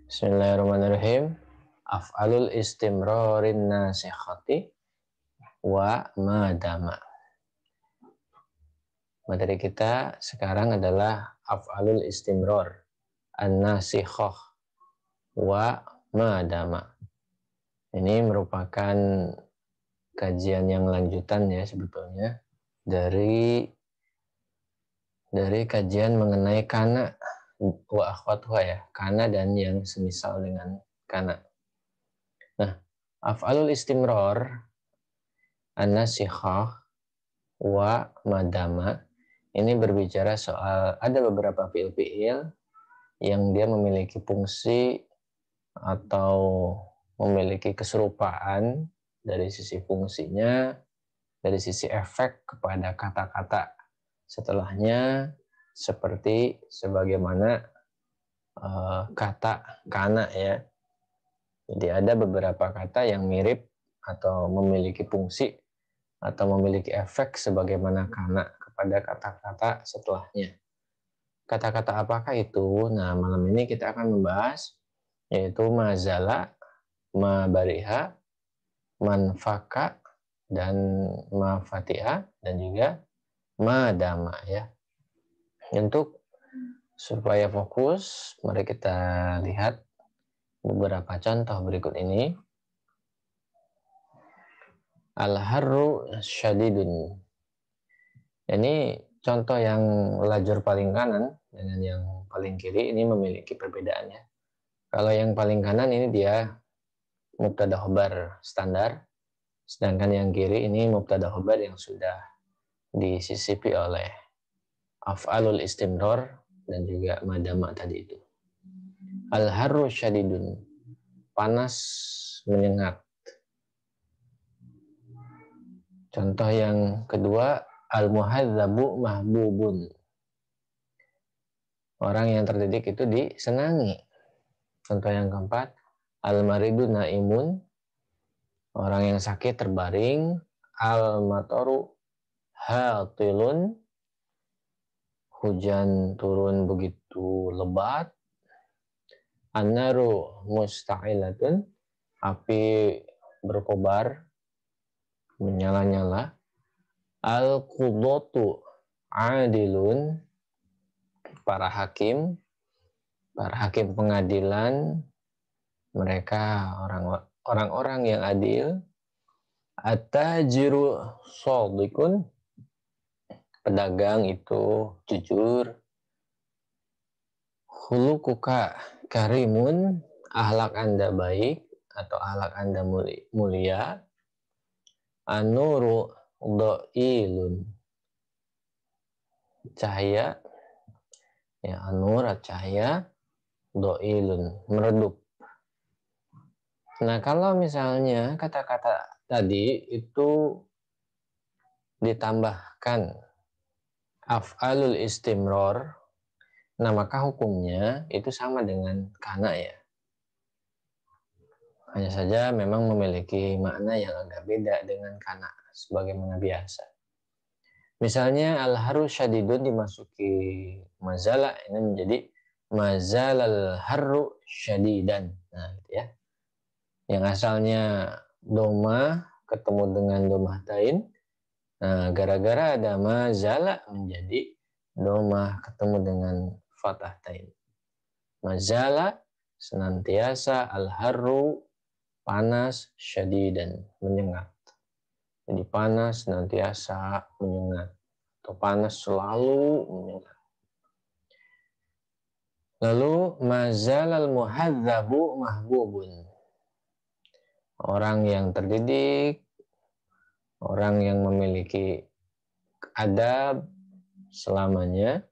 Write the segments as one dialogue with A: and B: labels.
A: Bismillahirrahmanirrahim. Af'alul istimrorin nasikhati wa madama. Materi kita sekarang adalah af'alul istimror an-nasikhah wa madama. Ini merupakan kajian yang lanjutan ya sebetulnya dari kajian mengenai kana wa akhwatuha ya, kana dan yang semisal dengan kana. Nah, af'alul istimror an-nasikhah wa madama ini berbicara soal ada beberapa fiil-fiil yang dia memiliki fungsi atau memiliki keserupaan dari sisi fungsinya, dari sisi efek kepada kata-kata setelahnya, seperti sebagaimana kata kana ya. Jadi ada beberapa kata yang mirip atau memiliki fungsi atau memiliki efek sebagaimana kana kepada kata-kata setelahnya. Kata-kata apakah itu? Nah, malam ini kita akan membahas yaitu mazala, mabariha, manfaka, dan mafatiha, dan juga madama ya. Untuk supaya fokus, mari kita lihat beberapa contoh berikut ini. Al-harru syadidun. Ini contoh yang lajur paling kanan dengan yang paling kiri ini memiliki perbedaannya. Kalau yang paling kanan ini dia mubtada khobar standar, sedangkan yang kiri ini mubtada khobar yang sudah disisipi oleh af'alul istimror dan juga madama tadi itu. Al-harru syadidun, panas menyengat. Contoh yang kedua, al-muhadzabu mahbubun. Orang yang terdidik itu disenangi. Contoh yang keempat, al-maridu naimun. Orang yang sakit terbaring. Al-matoru hatilun. Hujan turun begitu lebat. An-naru musta'ilatun. Api berkobar, menyala-nyala. Al-qudatu adilun. Para hakim pengadilan, mereka orang-orang yang adil. At-tajiru shadiqun, pedagang itu jujur. Khuluquka karimun, akhlak Anda baik atau akhlak Anda mulia. An-nuru dhailun, cahaya ya, an-nur cahaya, dhailun meredup. Nah, kalau misalnya kata-kata tadi itu ditambahkan af'alul istimror, nah maka hukumnya itu sama dengan kana ya. Hanya saja memang memiliki makna yang agak beda dengan kana sebagaimana biasa. Misalnya al-haru syadidun dimasuki mazala, ini menjadi mazalal haru syadidan. Nah, gitu ya. Yang asalnya doma ketemu dengan domah tain. Nah, gara-gara ada mazala menjadi domah ketemu dengan fathah tain. Mazala senantiasa, al-haru panas, syadidan menyengat. Jadi panas senantiasa menyengat atau panas selalu menyengat. Lalu mazalal muhadzabu mahbubun. Orang yang terdidik, orang yang memiliki adab selamanya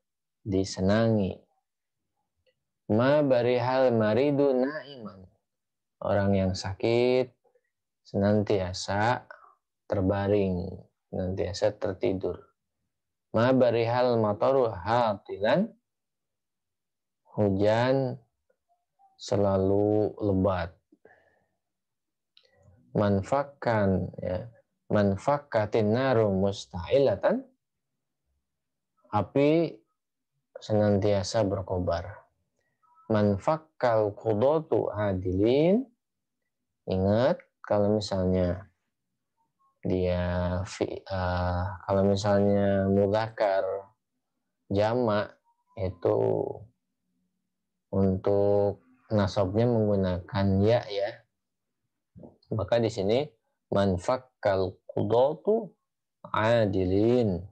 A: disenangi. Ma barihal maridu naiman. Orang yang sakit senantiasa terbaring, senantiasa tertidur. Ma barihal mataru hatilan. Hujan selalu lebat. Manfakkan ya, manfakkatin naru musta'ilatan. Api senantiasa berkobar. man fakkal qudatu adilin. Ingat kalau misalnya dia kalau misalnya mudzakkar jamak itu untuk nasabnya menggunakan ya, maka di sini man fakkal qudatu adilin.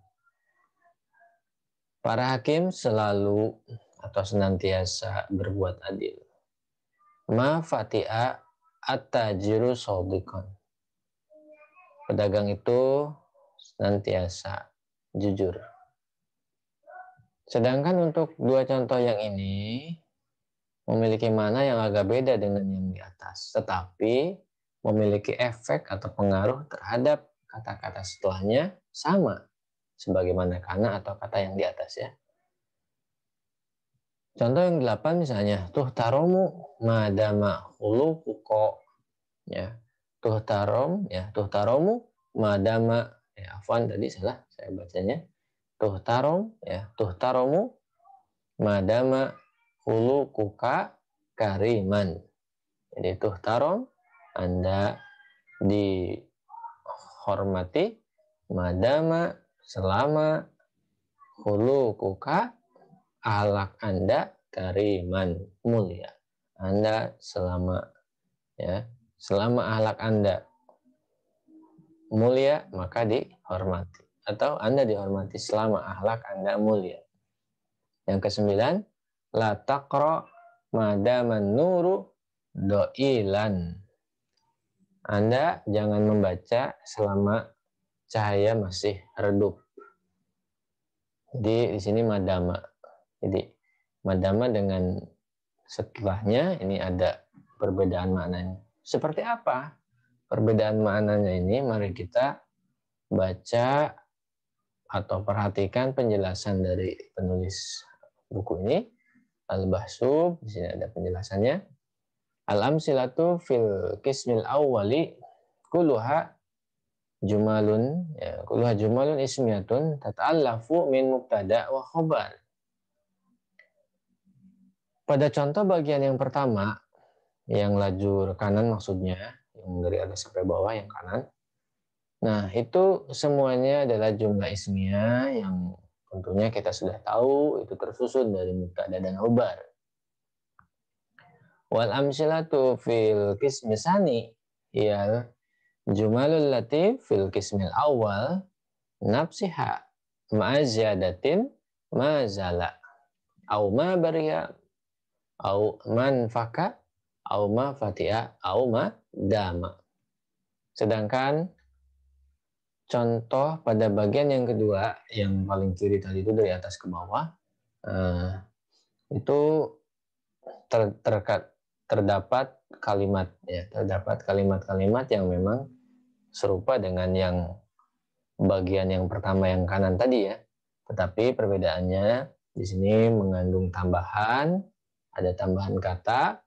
A: Para hakim selalu atau senantiasa berbuat adil. Ma fati'a at-tajiru shadiqan. Pedagang itu senantiasa jujur. Sedangkan untuk dua contoh yang ini memiliki makna yang agak beda dengan yang di atas, tetapi memiliki efek atau pengaruh terhadap kata-kata setelahnya sama sebagaimana kana atau kata yang di atas ya. Contoh yang 8 misalnya, tuhtaromu madama khuluquko, ya. Tuhtaromu madama, ya afwan tadi salah saya bacanya. Tuhtaromu madama khuluquka kariman. Jadi tuhtarom, Anda dihormati, madama selama khuluquka akhlak Anda kariman mulia. Anda selama akhlak Anda mulia maka dihormati, atau Anda dihormati selama akhlak Anda mulia. Yang kesembilan, la taqra madaman nuru doilan. Anda jangan membaca selama cahaya masih redup. Jadi di sini madama. Jadi madama dengan setelahnya ini ada perbedaan maknanya. Seperti apa perbedaan maknanya ini? Mari kita baca atau perhatikan penjelasan dari penulis buku ini. Al-Bahsub, di sini ada penjelasannya. Al-amsilatu fil qismil awwali kulluha jumalun, kulluha jumalun ismiyatun tata'allafu min mubtada wa khabar. Pada contoh bagian yang pertama, yang lajur kanan maksudnya, yang dari atas sampai bawah yang kanan. Nah, itu semuanya adalah jumlah ismiyah yang tentunya kita sudah tahu itu tersusun dari mubtada dan khabar. Wal amsilatu fil qismi tsani ya jumalul lati fil qismil awal nafsiha ma'a ziyadatin ma zala au ma bariya au man faka au ma fatiha au ma dama. Sedangkan contoh pada bagian yang kedua yang paling kiri tadi itu dari atas ke bawah itu terdapat kalimat-kalimat yang memang serupa dengan yang bagian yang pertama yang kanan tadi ya. Tetapi perbedaannya di sini mengandung tambahan, ada tambahan kata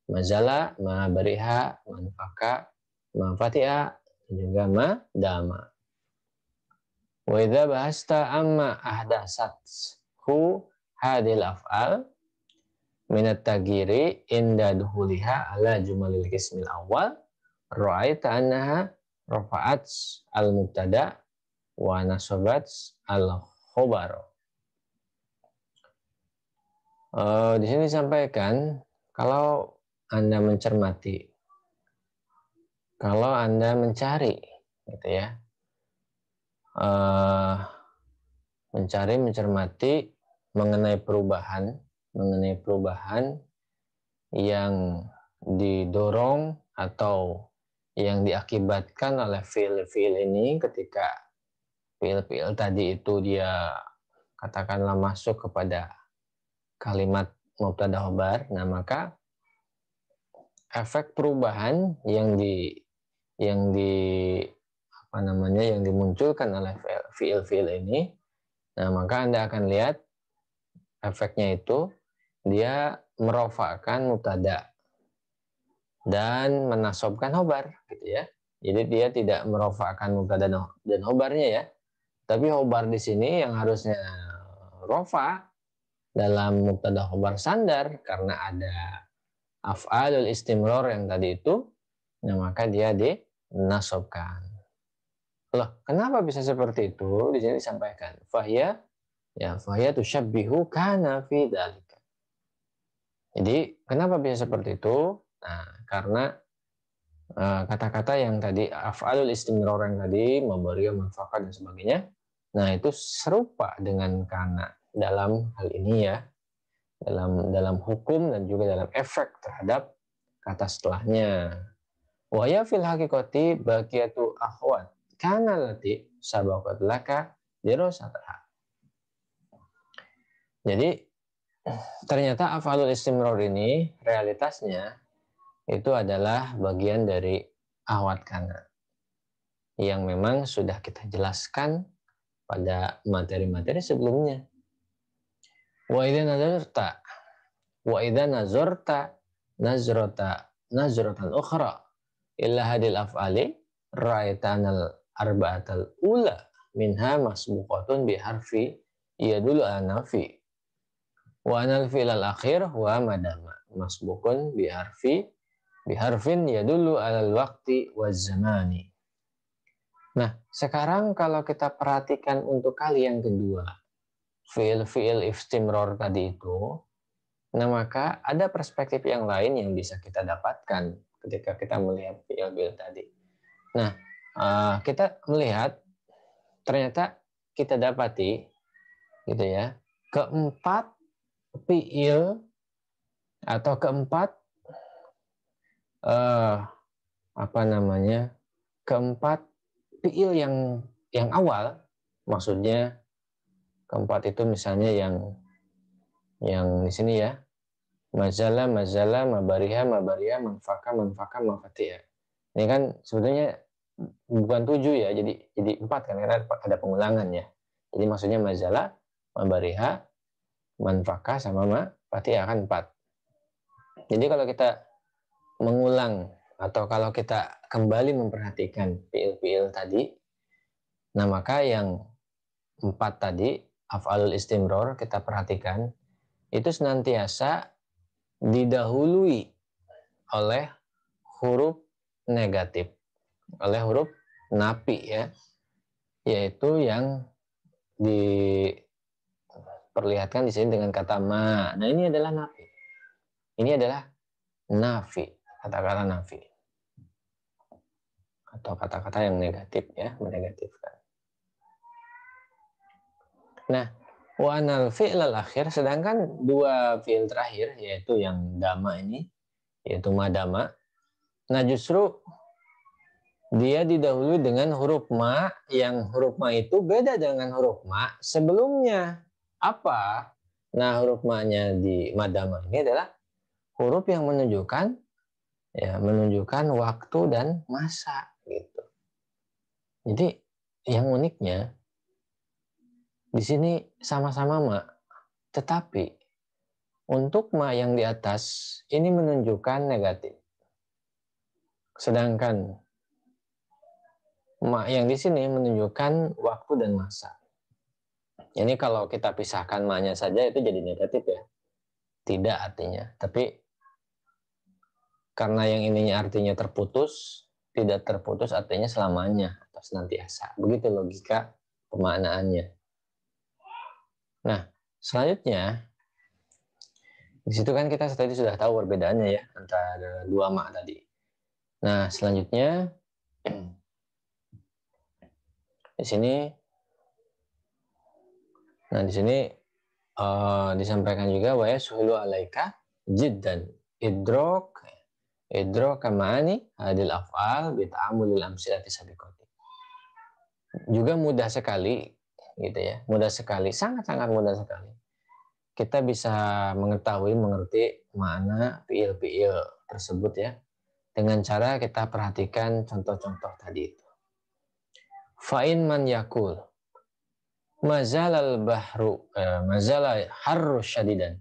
A: mazala, ma bariha, manfaka, ma fatiha, dan juga ma dama. Wa idza bahasta amma ahdasat hu hadil af'al minat tagiri inda duhuliha ala jumalil qismil awal ra'aita annaha rafa'at al-mubtada wa nasabat al-khobar. Di sini disampaikan kalau Anda mencermati, kalau Anda mencari gitu ya, mencermati mengenai perubahan yang didorong atau yang diakibatkan oleh fiil-fiil ini ketika fiil-fiil tadi itu dia katakanlah masuk kepada kalimat mubtada khabar. Nah, maka efek perubahan yang dimunculkan oleh fiil-fiil ini, nah maka Anda akan lihat efeknya itu dia merofakkan mubtada dan menasobkan khobar gitu ya. Jadi dia tidak merofakkan mubtada dan khobarnya ya. Tapi khobar di sini yang harusnya rofa dalam mubtada khobar sandar karena ada af'alul istimror yang tadi itu, nah maka dia dinasobkan. Loh, kenapa bisa seperti itu? Di sini disampaikan, fahya tusyabbihu kana fi dzalika. Jadi, kenapa bisa seperti itu? Nah, karena kata-kata yang tadi af'alul istimror yang tadi memberi manfaat dan sebagainya, nah itu serupa dengan kana dalam hal ini ya, dalam hukum dan juga dalam efek terhadap kata setelahnya. Wa ya fil haqiqati baqiyatu akhwat kana lati sabaqat laka dirasataha. Jadi ternyata af'alul istimror ini realitasnya itu adalah bagian dari ahwat kana yang memang sudah kita jelaskan pada materi-materi sebelumnya. Wa idza nazarta nazratan ukhra illa hadil af'ali ra'aitanal arba'atal ula minha masbuqatun bi harfi yadullu ala nafi wa anal fi'lal akhir wa madama masbuqun bi harfin yadullu alal waqti waz zamani. Nah, sekarang kalau kita perhatikan untuk kali yang kedua, fi'il istimror tadi itu, nah maka ada perspektif yang lain yang bisa kita dapatkan ketika kita melihat fi'il tadi. Nah, kita melihat ternyata kita dapati gitu ya, keempat fi'il atau keempat keempat fi'il yang awal, maksudnya keempat itu misalnya yang di sini ya, mazala, mabariha, manfaka, mafatiha. Ini kan sebetulnya bukan 7 ya, jadi 4 kan, karena ada pengulangan ya. Jadi maksudnya mazala, mabariha, manfaka, sama mafatiha kan 4. Jadi kalau kita mengulang atau kalau kita kembali memperhatikan fi'il tadi, nah maka yang 4 tadi, af'alul istimror, kita perhatikan, itu senantiasa didahului oleh huruf negatif, oleh huruf nafi ya, yaitu yang diperlihatkan di sini dengan kata ma. Nah ini adalah nafi. Ini adalah nafi, kata-kata nafi atau kata-kata yang negatif ya, menegatifkan. Nah, wa anal fi'lal akhir, sedangkan dua fi'il terakhir yaitu yang dama ini, yaitu madama. Nah, justru dia didahului dengan huruf ma, yang huruf ma itu beda dengan huruf ma sebelumnya. Apa? Nah, huruf ma-nya di madama ini adalah huruf yang menunjukkan waktu dan masa gitu. Jadi yang uniknya di sini sama-sama ma, tetapi untuk ma yang di atas ini menunjukkan negatif. Sedangkan ma yang di sini menunjukkan waktu dan masa. Ini kalau kita pisahkan ma-nya saja itu jadi negatif ya. Tidak artinya. Tapi karena yang ininya artinya terputus, tidak terputus artinya selamanya atau senantiasa. Begitu logika pemaknaannya. Nah, selanjutnya di situ kan kita tadi sudah tahu perbedaannya ya antara dua ma tadi. Nah, selanjutnya di sini disampaikan juga wa yasuhulu alaika jiddan idrok ma'ani hadil af'al bi ta'amulil amsilati sabiqati. Juga mudah sekali gitu ya. Mudah sekali, sangat-sangat mudah sekali. Kita bisa mengerti makna fi'il tersebut ya dengan cara kita perhatikan contoh-contoh tadi itu. Fa'in man yakul mazala harru syadidan.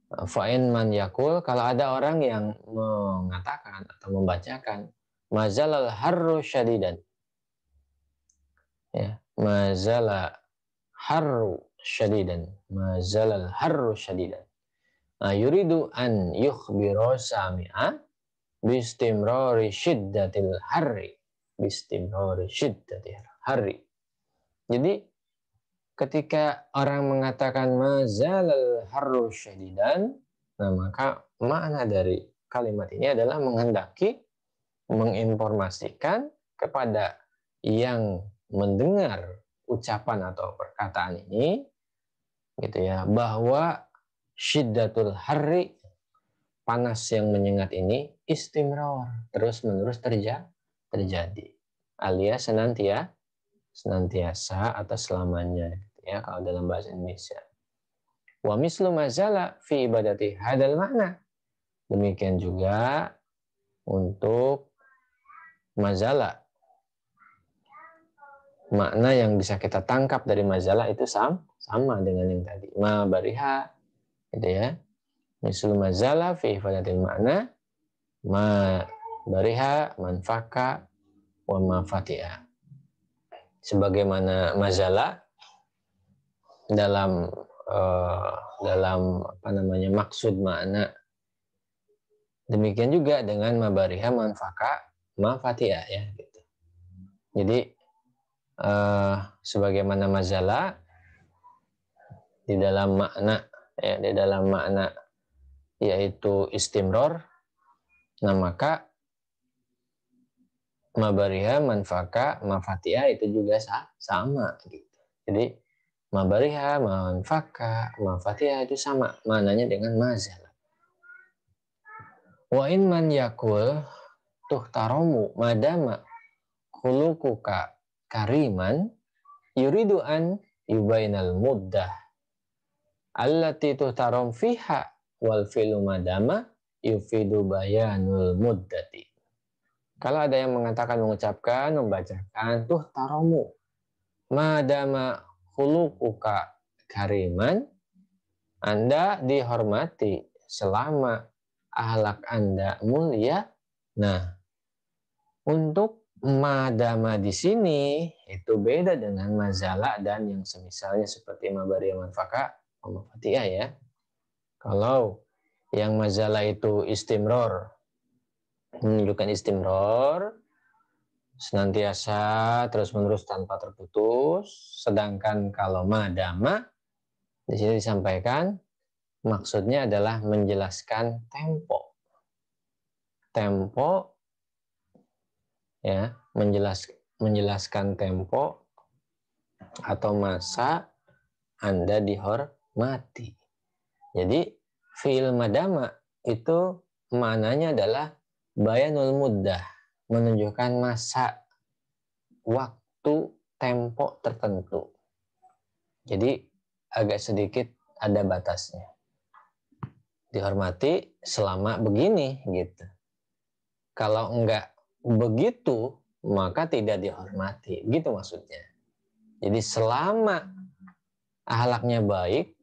A: Fa'in man yakul, kalau ada orang yang mengatakan atau membacakan mazalal harru syadidan. Ya, mazala harru syadidan. Ma zalal harru syadidan. Yuridu an yukhbiro sami'a bistimrari syiddatil harri. Bistimrari syiddatil harri. Jadi ketika orang mengatakan mazalal harru syadidan, nah maka makna dari kalimat ini adalah menghendaki menginformasikan kepada yang mendengar ucapan atau perkataan ini gitu ya, bahwa syiddatul harri, panas yang menyengat ini, istimrar, terus-menerus terjadi alias senantiasa atau selamanya gitu ya kalau dalam bahasa Indonesia. Wa mislu mazala fi ibadati hadal makna. Demikian juga untuk mazala. Makna yang bisa kita tangkap dari mazala itu sama dengan yang tadi. Ma bariha gitu ya. Mislu mazala fi ibadatil makna, ma bariha manfaka wa ma fatiha. Sebagaimana mazala dalam maksud makna, demikian juga dengan mabariha manfaka mafatiha ya gitu. Jadi sebagaimana mazala di dalam makna yaitu istimror, nah maka mabariha manfaka mafatiha itu juga sama gitu. Jadi mabariha, manfaka, mafatiha itu sama maknanya dengan mazala. Wa in man yakul tuhtaramu madama khuluquka kariman yuridu an yubainal muddah allati tuhtaram fiha wal fi'lu madama yufidu bayanul muddati. Kalau ada yang mengucapkan, membacakan tuhtaramu madama khuluquka kariman, Anda dihormati selama akhlak Anda mulia. Nah, untuk madama di sini itu beda dengan mazala dan yang semisalnya seperti mabariya manfaka mafatiha ya. Kalau yang mazala itu istimror, menunjukkan istimror, senantiasa terus-menerus tanpa terputus. Sedangkan kalau madama di sini disampaikan maksudnya adalah menjelaskan tempo ya, menjelaskan tempo atau masa Anda dihormati. Jadi fi'il madama itu maknanya adalah bayanul muddah, menunjukkan masa, waktu, tempo tertentu. Jadi agak sedikit ada batasnya. Dihormati selama begini gitu. Kalau enggak begitu maka tidak dihormati, gitu maksudnya. Jadi selama akhlaknya baik,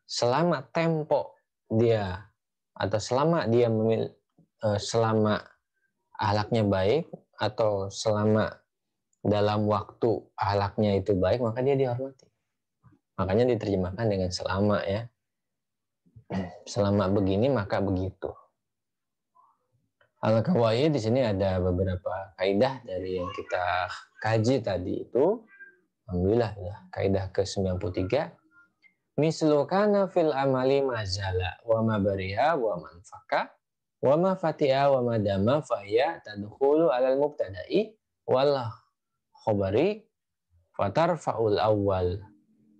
A: selama tempo dia atau selama dia selama akhlaknya baik atau selama dalam waktu akhlaknya itu baik, maka dia dihormati. Makanya diterjemahkan dengan selama ya. Selama begini maka begitu. Al-Kawaid di sini ada beberapa kaidah dari yang kita kaji tadi itu. Alhamdulillah ya, kaidah ke-93. Mislu kana fil amali mazala wa mabariha wa manfaka wa ma fatiha wa madama fa hiya tadkhulu alal mubtada'i wal khabari fatarfa'ul awwal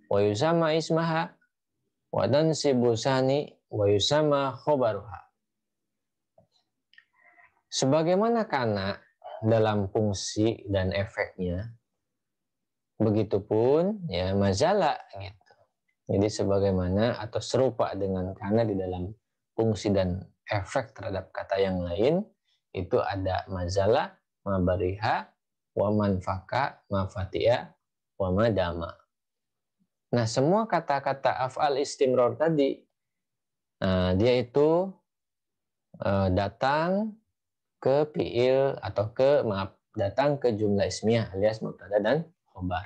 A: wa yusamma ismaha wa tansibu sani wa yusamma khabaruha. Sebagaimana kana dalam fungsi dan efeknya, begitupun ya mazala gitu. Jadi sebagaimana atau serupa dengan kana di dalam fungsi dan efek terhadap kata yang lain, itu ada mazala, mabariha, wa manfaka, mafatiha, wa madama. Nah, semua kata-kata af'al istimror tadi, dia itu datang ke fi'il atau datang ke jumlah ismiyah alias mubtada dan khobar.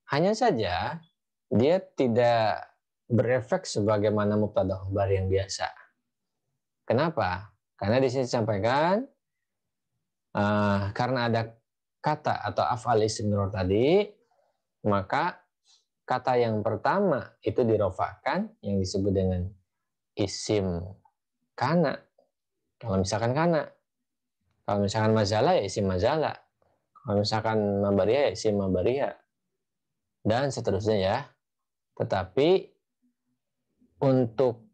A: Hanya saja dia tidak berefek sebagaimana mubtada khobar yang biasa. Kenapa? Karena di sini disampaikan karena ada kata atau af'al istimror tadi, maka kata yang pertama itu dirofakkan yang disebut dengan isim kana. Kalau misalkan kana, kalau misalkan mazala ya isim mazala, kalau misalkan mabaria ya isim mabaria, dan seterusnya ya. Tetapi untuk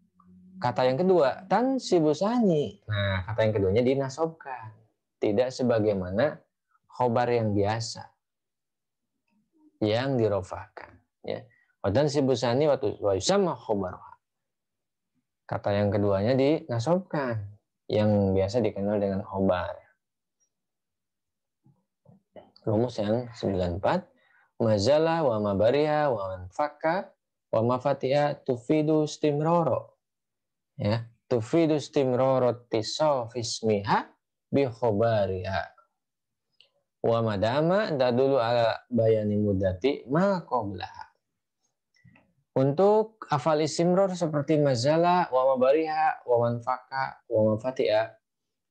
A: kata yang kedua, tansibusani. Nah, kata yang keduanya dinasobkan. Tidak sebagaimana khobar yang biasa yang dirofahkan. Ya. Tansibusani wa yusamma khobar. Kata yang keduanya dinasobkan, yang biasa dikenal dengan khobar. Rumus yang 94. Mazala wa mabariha wa manfaka wa mafatiha tufidu istimroro. Ya, tufidu istimroro tisawf ismiha bi khobariha. Wa madama dulu ala bayani mudati ma qablaha. Untuk afal istimror seperti mazala, wa mabariha, wa manfaka, wa mafatiha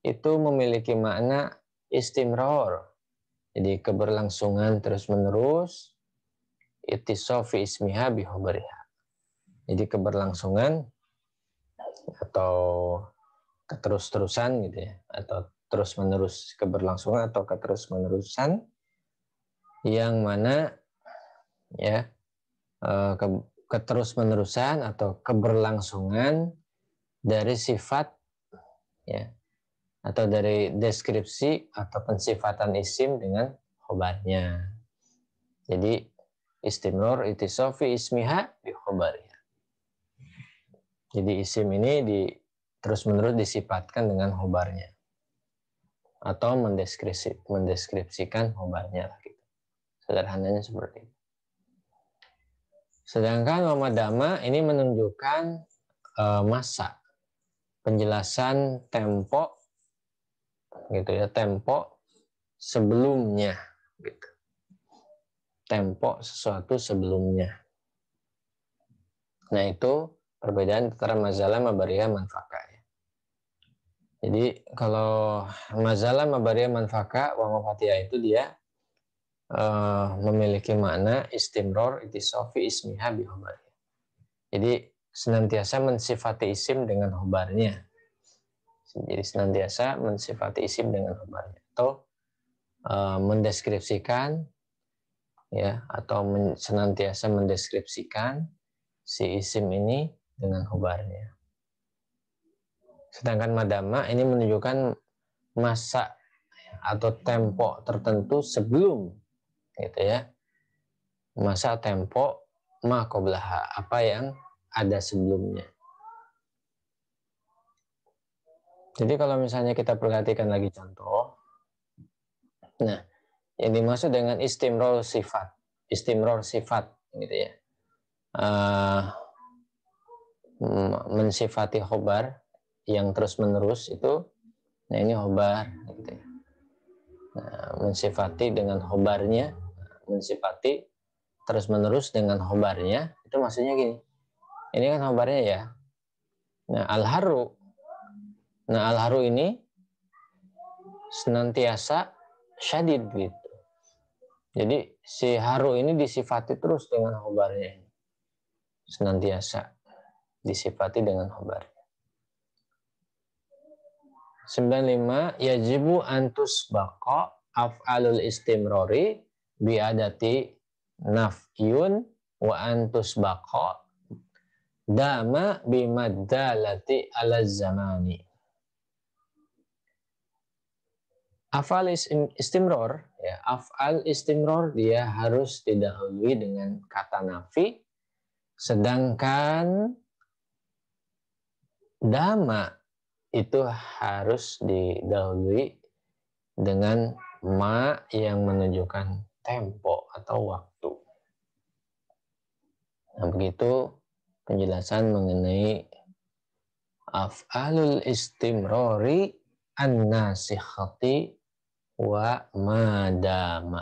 A: itu memiliki makna istimror. Jadi keberlangsungan terus-menerus, ittisafi ismiha bi khobariha. Jadi keberlangsungan atau keterus-terusan gitu ya, atau terus-menerus, keberlangsungan atau keterus-menerusan yang mana ya keterus-menerusan atau keberlangsungan dari sifat ya atau dari deskripsi atau pensifatan isim dengan khobarnya. Jadi istimror ittisafi ismiha bi khobariha. Jadi isim ini terus-menerus disifatkan dengan khobarnya atau mendeskripsikan khobarnya lah gitu. Sederhananya seperti itu. Sedangkan wamadama ini menunjukkan masa, penjelasan tempo gitu ya, tempo sebelumnya gitu. Tempo sesuatu sebelumnya. Nah, itu perbedaan antara mazalah, mabariyah, manfaka ya. Jadi kalau mazalah, mabariyah, manfaka, wa mafatihah itu dia memiliki makna istimror ittisafi ismiha bi khobarnya. Jadi senantiasa mensifati isim dengan khobarnya. Jadi senantiasa mensifati isim dengan khobarnya atau mendeskripsikan ya atau senantiasa mendeskripsikan si isim ini dengan khobarnya. Sedangkan madama ini menunjukkan masa atau tempo tertentu sebelum gitu ya. Masa tempo ma qablaha, apa yang ada sebelumnya. Jadi kalau misalnya kita perhatikan lagi contoh, nah yang dimaksud dengan istimror sifat gitu ya, mensifati khobar yang terus menerus itu, nah ini khobar gitu ya. Nah, mensifati dengan khobarnya, mensifati terus menerus dengan khobarnya, itu maksudnya gini, ini kan khobarnya ya. Nah al-haru ini senantiasa syadid gitu. Jadi si haru ini disifati terus dengan khobarnya. Senantiasa disifati dengan khobarnya. 95 yajibu antus baqa af'alul istimrori biadati nafyun wa antus baqa dama bimaddalati ala zamani. Af'al istimror ya, af'al istimror dia harus didahului dengan kata nafi, sedangkan dama itu harus didahului dengan ma yang menunjukkan tempo atau waktu. Nah, begitu penjelasan mengenai af'alul istimrori an-nasikhati wa madama.